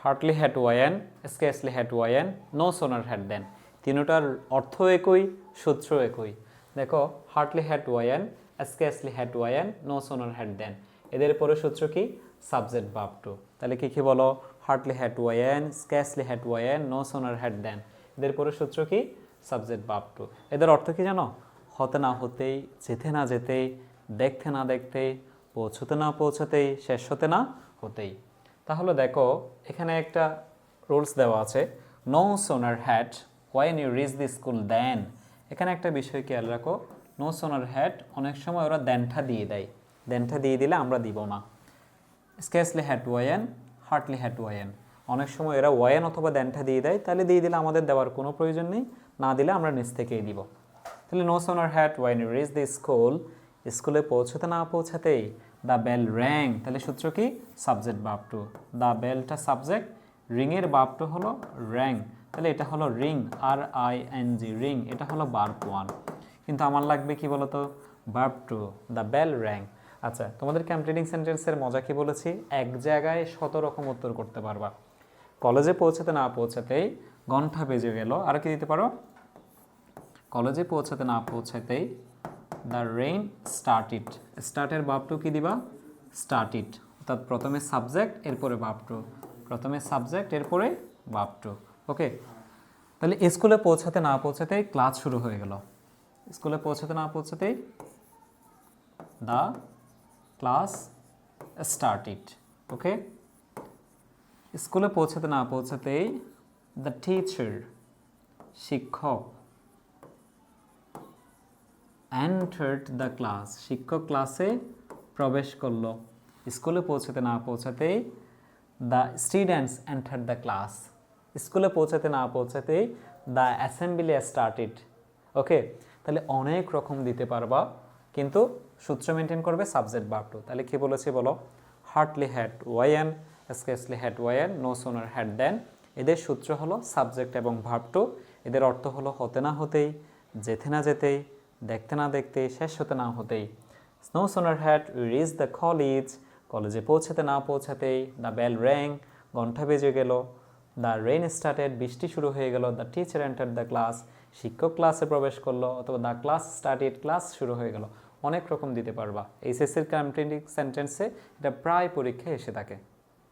Hardly had one, scarcely had one, no sooner had then. তিনটার অর্থ একই, সূত্র একই। দেখো hardly had one, scarcely had one, no sooner had then, এদের পরে সূত্র কি? Subject verb two. তাহলে কি কি বলো? Hardly had one, scarcely had one, no sooner had then, এদের পরে সূত্র কি? Subject verb two. এদের অর্থ কি জানো? হতে না হতেই, যেতে না যেতেই, দেখতে না দেখতেই, পৌঁছতে না পৌঁছতেই, শেষ হতে না হতেই। তাহলে দেখো এখানে একটা রুলস দেওয়া আছে, no sooner had when you reach the school then. এখানে একটা বিষয় খেয়াল রাখো, নো সোনার হ্যাড অনেক সময় ওরা দেনটা দিয়ে দেয়, দেনটা দিয়ে দিলে আমরা দিব না। Scarcely had one, hardly had one, অনেক সময় এরা ওয়ান অথবা দেনটা দিয়ে দেয়, তাহলে দিয়ে দিলে আমাদের দেওয়ার কোনো প্রয়োজন নেই, না দিলে আমরা নিচ থেকেই দিব। তাহলে no sooner had when you reach the school, স্কুলে পৌঁছতে না পৌঁছাতেই, দ্য বেল র্যাং, তাহলে সূত্র কি? Subject verb two. দ্য বেলটা সাবজেক্ট, রিংয়ের ভার্ব টু হলো র্যাং, তাহলে এটা হলো রিং, RING, রিং, এটা হলো ভার্ব ওয়ান। কিন্তু আমার লাগবে কি বলতো? Verb two, the bell rang. আচ্ছা, তোমাদের কমপ্লিটিং সেন্টেন্সের মজা কি বলেছি? এক জায়গায় 100 রকম উত্তর করতে পারবা। কলেজে পৌঁছাতে না পৌঁছাতেই ঘন্টা বেজে গেল, আর কি দিতে পারো? কলেজে পৌঁছাতে না পৌঁছাতেই the rain started, স্টার্টের verb two কি দিবা? স্টার্টিড, অর্থাৎ প্রথমে সাবজেক্ট এরপরে ভার্ব টু, প্রথমে সাবজেক্ট এরপরে ভার্ব টু। ওকে, তাহলে স্কুলে পৌঁছাতে না পৌঁছাতেই ক্লাস শুরু হয়ে গেল। স্কুলে পৌঁছাতে না পৌঁছাতেই দ্য ক্লাস স্টার্টিড। ওকে, স্কুলে পৌঁছাতে না পৌঁছাতেই দ্য টিচার, শিক্ষক, এন্টার্ড দ্য ক্লাস, শিক্ষক ক্লাসে প্রবেশ করলো। স্কুলে পৌঁছাতে না পৌঁছাতেই the students entered the class, স্কুলে পৌঁছাতে না পৌঁছাতেই দ্য অ্যাসেম্বলি স্টার্টেড। ওকে, তাহলে অনেক রকম দিতে পারবা, কিন্তু সূত্র মেনটেন করবে সাবজেক্ট ভার্ব টু। তাহলে কি বলেছি বলো? Hardly had one, scarcely had one, no sooner had then, এদের সূত্র হলো সাবজেক্ট এবং ভার্ব টু। এদের অর্থ হলো হতে না হতেই, যেতে না যেতেই, দেখতে না দেখতে, শেষ হতে না হতেই। No sooner had we reach the college, কলেজে পৌঁছাতে না পৌঁছাতেই দ্য বেল র্যাং, ঘণ্টা বেজে গেল। দ্য রেইন স্টার্টেড, বৃষ্টি শুরু হয়ে গেল। The teacher entered the class, শিক্ষক ক্লাসে প্রবেশ করলো, অথবা দ্য ক্লাস স্টার্টেড, ক্লাস শুরু হয়ে গেল। অনেক রকম দিতে পারবা। এইচএসসির কমপ্লিটিং সেন্টেন্সে এটা প্রায় পরীক্ষায় এসে থাকে।